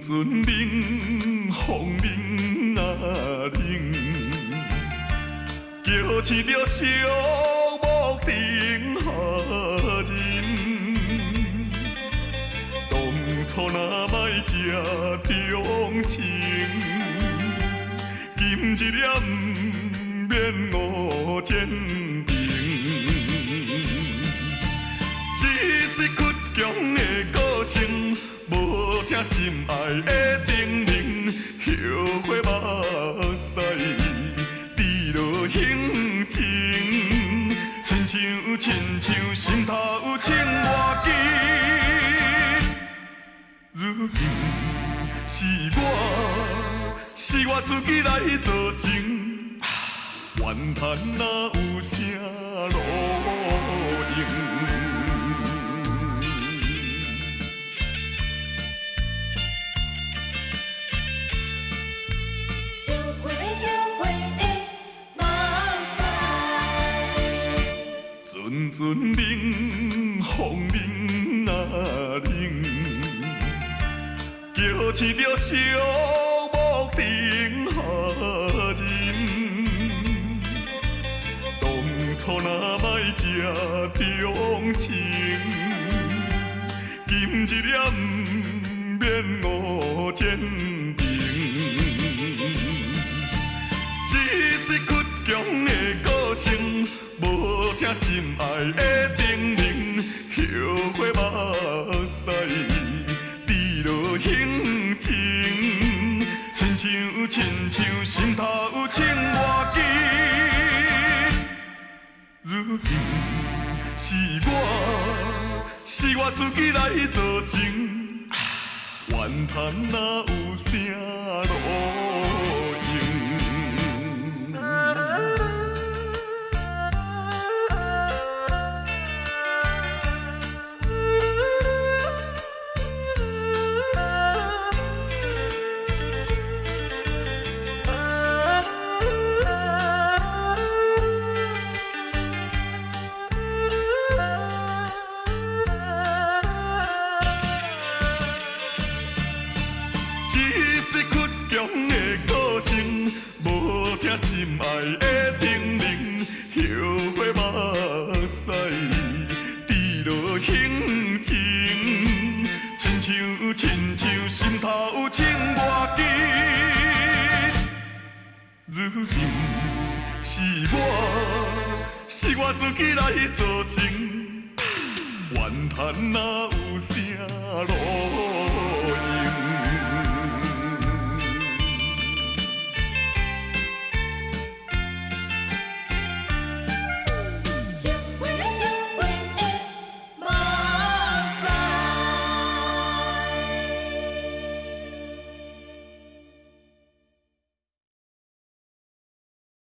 阵冷，风冷啊冷，叫醒着寂寞定下人。当初若莫吃重情，今日也不免误前程。只是倔强的个性，无听心爱的叮咛，后悔目屎滴落胸前，亲像心头千外记。如今是我自己来造成，怨叹哪有啥路用？阵阵冷，风冷啊冷，叫醒着寂寞定下人。当初若莫吃重情，今日也不免误前程。只是倔强的个性，无听心爱的叮咛，后悔目屎滴落胸前，亲像心头千外记。如今是我自己来造成，怨叹哪有啥路用？强的个性，无听心爱的叮咛，后悔目屎滴落胸前，亲像心头千外记。如今是我自己来造成，怨叹哪有啥路？